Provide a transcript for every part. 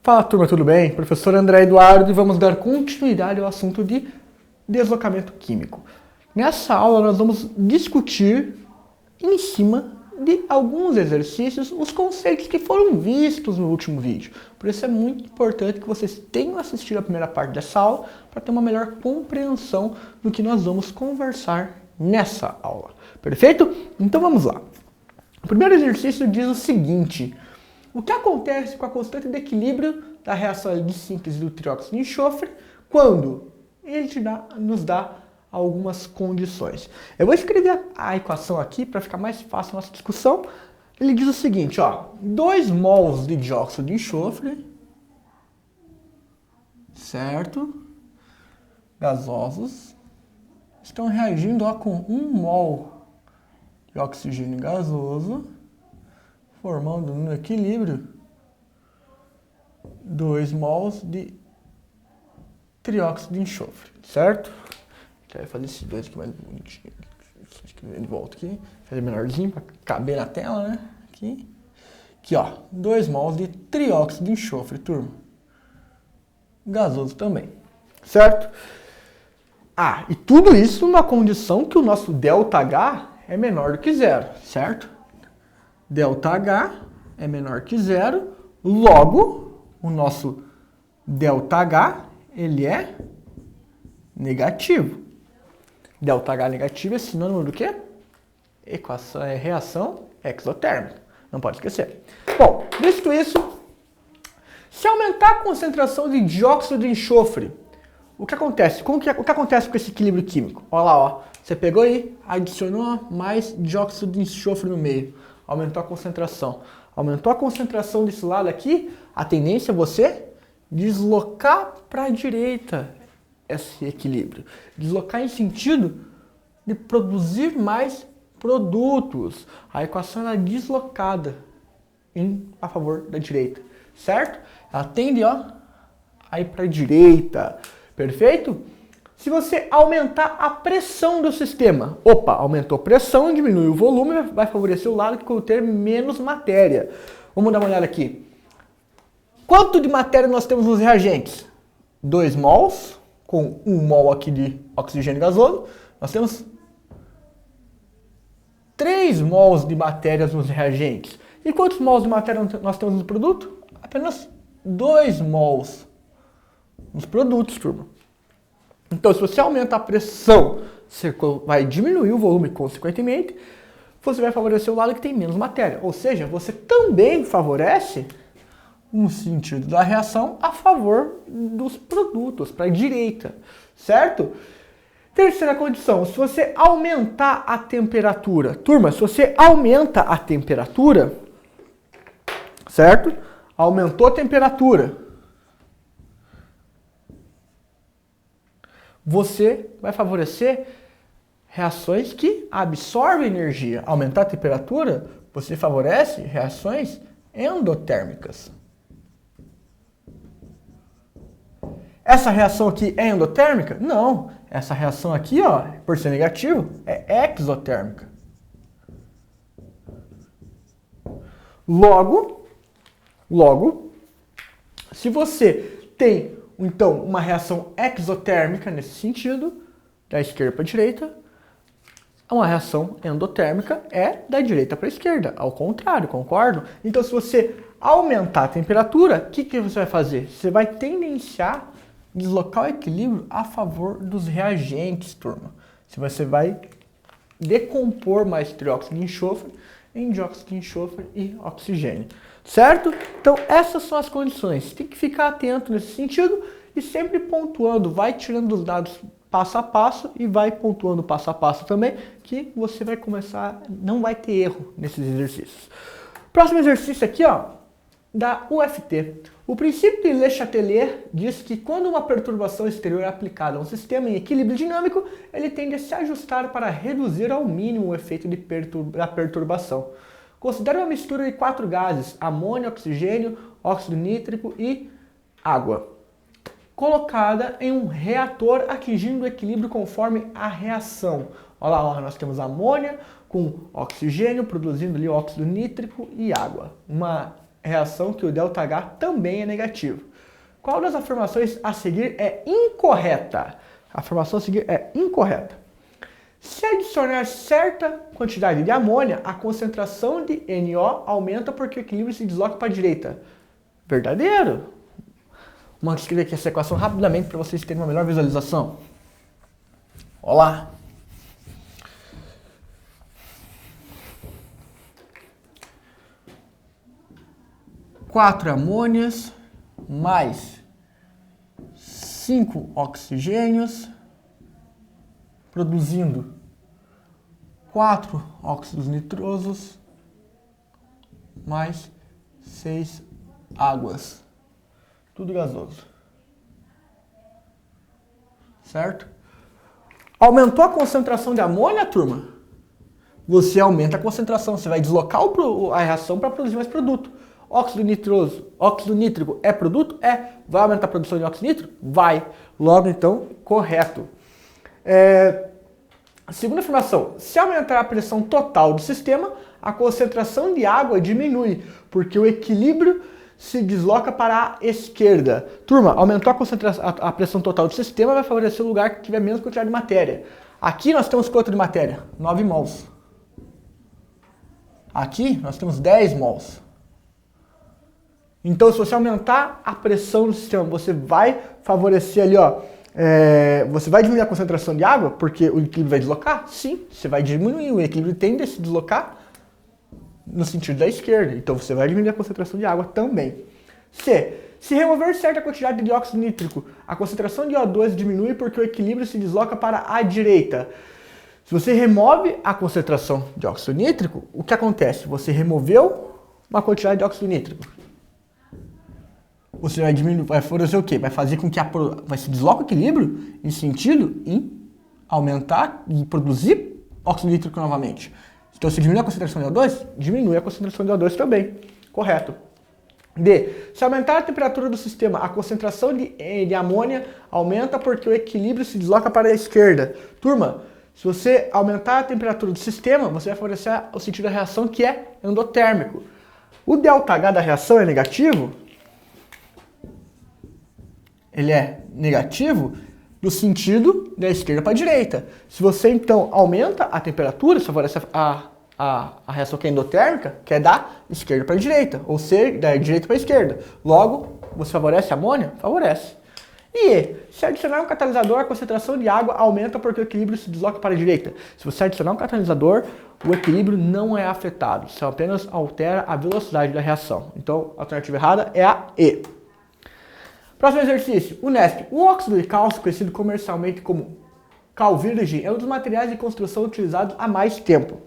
Fala turma, tudo bem? Professor André Eduardo e vamos dar continuidade ao assunto de deslocamento químico. Nessa aula nós vamos discutir em cima de alguns exercícios os conceitos que foram vistos no último vídeo. Por isso é muito importante que vocês tenham assistido a primeira parte dessa aula para ter uma melhor compreensão do que nós vamos conversar nessa aula. Perfeito? Então vamos lá. O primeiro exercício diz o seguinte: o que acontece com a constante de equilíbrio da reação de síntese do trióxido de enxofre quando ele nos dá algumas condições? Eu vou escrever a equação aqui para ficar mais fácil a nossa discussão. Ele diz o seguinte, ó, 2 mols de dióxido de enxofre, certo? Gasosos, estão reagindo ó, com 1 mol de oxigênio gasoso, formando no equilíbrio 2 mols de trióxido de enxofre, certo? Quero fazer esses dois aqui mais bonitinho. De volta aqui, fazer menorzinho para caber na tela, né? Aqui ó, 2 mols de trióxido de enxofre, turma. Gasoso também, certo? Ah, e tudo isso numa condição que o nosso ΔH é menor do que zero, certo? ΔH é menor que zero, logo o nosso ΔH ele é negativo. ΔH negativo é sinônimo do quê? Equação é reação exotérmica. Não pode esquecer. Bom, visto isso, se aumentar a concentração de dióxido de enxofre, o que acontece? O que acontece com esse equilíbrio químico? Olha lá, ó. Você pegou aí, adicionou mais dióxido de enxofre no meio. Aumentou a concentração. Aumentou a concentração desse lado aqui, a tendência é você deslocar para a direita esse equilíbrio. Deslocar em sentido de produzir mais produtos. A equação é deslocada a favor da direita, certo? Ela tende ó, a ir para a direita. Perfeito? Se você aumentar a pressão do sistema, aumentou a pressão, diminui o volume, vai favorecer o lado que conter menos matéria. Vamos dar uma olhada aqui. Quanto de matéria nós temos nos reagentes? 2 mols, com 1 mol aqui de oxigênio gasoso. Nós temos 3 mols de matéria nos reagentes. E quantos mols de matéria nós temos no produto? Apenas 2 mols nos produtos, turma. Então, se você aumenta a pressão, você vai diminuir o volume, consequentemente, você vai favorecer o lado que tem menos matéria. Ou seja, você também favorece um sentido da reação a favor dos produtos, para a direita, certo? Terceira condição, se você aumentar a temperatura, turma, se você aumenta a temperatura, certo? Aumentou a temperatura, você vai favorecer reações que absorvem energia. Aumentar a temperatura, você favorece reações endotérmicas. Essa reação aqui é endotérmica? Não. Essa reação aqui, ó, por ser negativo, é exotérmica. Logo, se você tem então uma reação exotérmica nesse sentido, da esquerda para a direita, uma reação endotérmica é da direita para a esquerda, ao contrário, concordo? Então, se você aumentar a temperatura, o que você vai fazer? Você vai tendenciar deslocar o equilíbrio a favor dos reagentes, turma. Você vai decompor mais trióxido de enxofre em dióxido de enxofre e oxigênio, certo? Então, essas são as condições. Tem que ficar atento nesse sentido e sempre pontuando, vai tirando os dados passo a passo e vai pontuando passo a passo também, que você vai começar, não vai ter erro nesses exercícios. Próximo exercício aqui, ó, da UFT. O princípio de Le Chatelier diz que quando uma perturbação exterior é aplicada a um sistema em equilíbrio dinâmico, ele tende a se ajustar para reduzir ao mínimo o efeito da perturbação. Considere uma mistura de 4 gases, amônia, oxigênio, óxido nítrico e água, colocada em um reator atingindo o equilíbrio conforme a reação. Olha lá, nós temos amônia com oxigênio, produzindo ali óxido nítrico e água. Uma reação que o ΔH também é negativo. Qual das afirmações a seguir é incorreta? A afirmação a seguir é incorreta. Se adicionar certa quantidade de amônia, a concentração de NO aumenta porque o equilíbrio se desloca para a direita. Verdadeiro. Vamos escrever aqui essa equação rapidamente para vocês terem uma melhor visualização. Olá! Quatro amônias mais 5 oxigênios, produzindo 4 óxidos nitrosos mais 6 águas. Tudo gasoso. Certo? Aumentou a concentração de amônia, turma? Você aumenta a concentração, você vai deslocar a reação para produzir mais produto. Óxido nitroso, óxido nítrico é produto? É. Vai aumentar a produção de óxido nítrico? Vai. Logo, então, correto. Segunda afirmação. Se aumentar a pressão total do sistema, a concentração de água diminui, porque o equilíbrio se desloca para a esquerda. Turma, aumentou a pressão total do sistema, vai favorecer o lugar que tiver menos quantidade de matéria. Aqui nós temos quanto de matéria? 9 mols. Aqui nós temos 10 mols. Então, se você aumentar a pressão do sistema, você vai favorecer ali, ó, você vai diminuir a concentração de água, porque o equilíbrio vai deslocar? Sim, você vai diminuir, o equilíbrio tende a se deslocar no sentido da esquerda, então você vai diminuir a concentração de água também. C. Se remover certa quantidade de dióxido nítrico, a concentração de O2 diminui porque o equilíbrio se desloca para a direita. Se você remove a concentração de óxido nítrico, o que acontece? Você removeu uma quantidade de óxido nítrico. Você vai diminuir, vai favorecer o quê? Vai fazer com que vai se deslocar o equilíbrio em sentido em aumentar e produzir óxido nítrico novamente. Então, se diminui a concentração de O2, diminui a concentração de O2 também. Correto. D. Se aumentar a temperatura do sistema, a concentração de amônia aumenta porque o equilíbrio se desloca para a esquerda. Turma, se você aumentar a temperatura do sistema, você vai favorecer o sentido da reação que é endotérmico. O ΔH da reação é negativo? Ele é negativo no sentido da esquerda para a direita. Se você, então, aumenta a temperatura, isso favorece a reação que é endotérmica, que é da esquerda para a direita, ou seja, da direita para a esquerda. Logo, você favorece a amônia? Favorece. E se adicionar um catalisador, a concentração de água aumenta porque o equilíbrio se desloca para a direita. Se você adicionar um catalisador, o equilíbrio não é afetado, só apenas altera a velocidade da reação. Então, a alternativa errada é a E. Próximo exercício, Unesp. O óxido de cálcio, conhecido comercialmente como cal virgem, é um dos materiais de construção utilizados há mais tempo.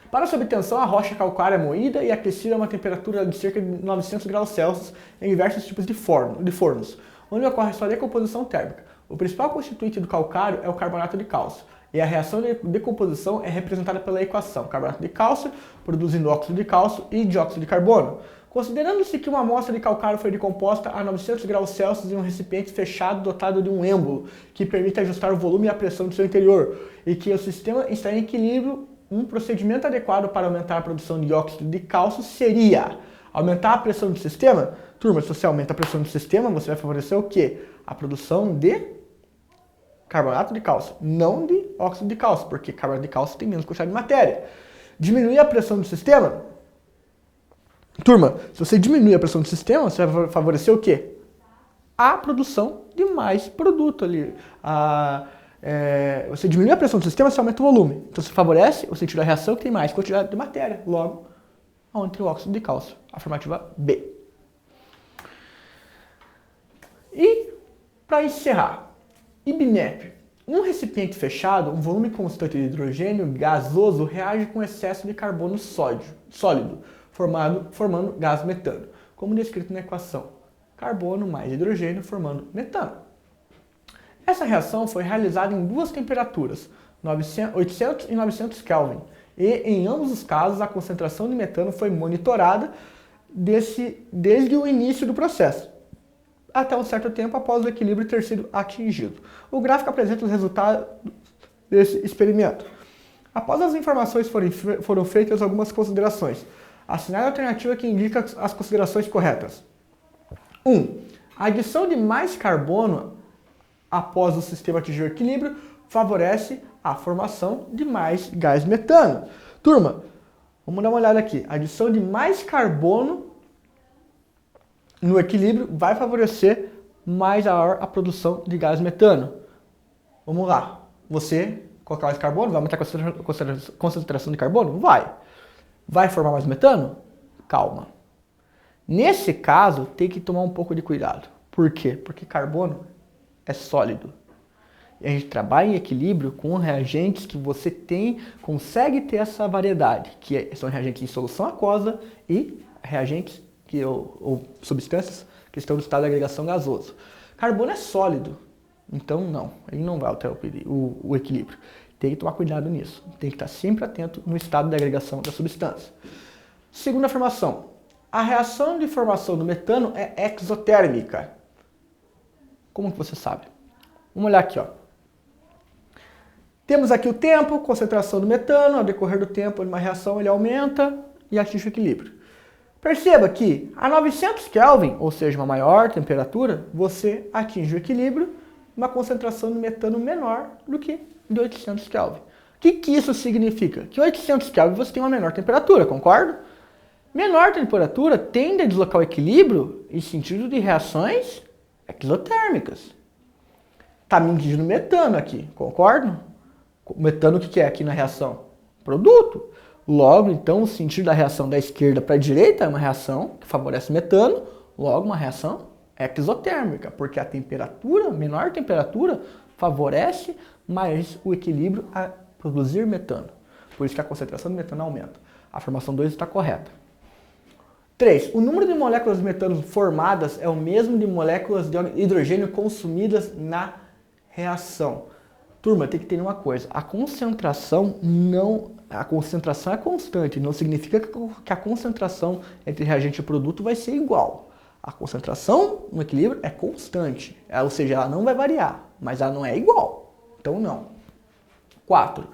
Para sua obtenção, a rocha calcária é moída e aquecida a uma temperatura de cerca de 900 graus Celsius em diversos tipos de fornos, onde ocorre sua decomposição térmica. O principal constituinte do calcário é o carbonato de cálcio, e a reação de decomposição é representada pela equação carbonato de cálcio produzindo óxido de cálcio e dióxido de carbono. Considerando-se que uma amostra de calcário foi decomposta a 900 graus Celsius em um recipiente fechado dotado de um êmbolo, que permite ajustar o volume e a pressão do seu interior, e que o sistema está em equilíbrio, um procedimento adequado para aumentar a produção de dióxido de cálcio seria aumentar a pressão do sistema. Turma, se você aumenta a pressão do sistema, você vai favorecer o quê? A produção de carbonato de cálcio, não de óxido de cálcio, porque carbonato de cálcio tem menos quantidade de matéria. Diminuir a pressão do sistema. Turma, se você diminuir a pressão do sistema, você vai favorecer o quê? A produção de mais produto ali. Você diminui a pressão do sistema, você aumenta o volume. Então você favorece o sentido da reação que tem mais quantidade de matéria. Logo, onde tem o óxido de cálcio. Afirmativa B. E, para encerrar, IBNEP. Um recipiente fechado, um volume constante de hidrogênio gasoso reage com excesso de carbono sólido, formando gás metano, como descrito na equação. Carbono mais hidrogênio formando metano. Essa reação foi realizada em duas temperaturas, 800 e 900 Kelvin, e em ambos os casos a concentração de metano foi monitorada desde o início do processo, até um certo tempo após o equilíbrio ter sido atingido. O gráfico apresenta os resultados desse experimento. Após as informações foram feitas algumas considerações. Assinale a alternativa que indica as considerações corretas. 1. A adição de mais carbono após o sistema atingir o equilíbrio favorece a formação de mais gás metano. Turma, vamos dar uma olhada aqui. A adição de mais carbono no equilíbrio vai favorecer maior a produção de gás metano. Vamos lá. Você colocar mais carbono, vai aumentar a concentração de carbono? Vai. Vai formar mais metano? Calma. Nesse caso, tem que tomar um pouco de cuidado. Por quê? Porque carbono é sólido. E a gente trabalha em equilíbrio com reagentes que você consegue ter essa variedade, que são reagentes em solução aquosa e reagentes ou substâncias que estão no estado de agregação gasoso. Carbono é sólido, então não, ele não vai alterar o equilíbrio. Tem que tomar cuidado nisso, tem que estar sempre atento no estado de agregação da substância. Segunda afirmação, a reação de formação do metano é exotérmica. Como que você sabe? Vamos olhar aqui, ó. Temos aqui o tempo, concentração do metano, ao decorrer do tempo, uma reação ele aumenta e atinge o equilíbrio. Perceba que a 900 Kelvin, ou seja, uma maior temperatura, você atinge o equilíbrio, uma concentração de metano menor do que de 800 Kelvin. O que isso significa? Que 800 Kelvin você tem uma menor temperatura, concorda? Menor temperatura tende a deslocar o equilíbrio em sentido de reações exotérmicas. Está medindo metano aqui, concorda? O metano o que é aqui na reação? Produto. Logo, então, o sentido da reação da esquerda para a direita é uma reação que favorece metano, logo uma reação exotérmica, porque a temperatura, menor temperatura, favorece mais o equilíbrio a produzir metano. Por isso que a concentração de metano aumenta. A afirmação 2 está correta. 3. O número de moléculas de metano formadas é o mesmo de moléculas de hidrogênio consumidas na reação. Turma, tem que ter uma coisa, a concentração é constante, não significa que a concentração entre reagente e produto vai ser igual. A concentração no equilíbrio é constante, ou seja, ela não vai variar, mas ela não é igual, então não. 4.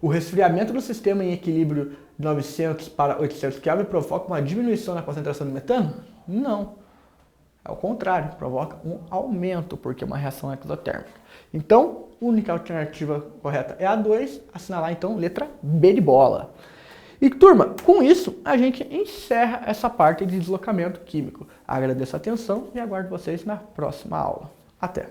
O resfriamento do sistema em equilíbrio de 900 para 800 Kelvin provoca uma diminuição na concentração de metano? Não. Ao contrário, provoca um aumento, porque é uma reação exotérmica. Então, a única alternativa correta é a 2, assinalar então letra B de bola. E turma, com isso a gente encerra essa parte de deslocamento químico. Agradeço a atenção e aguardo vocês na próxima aula. Até!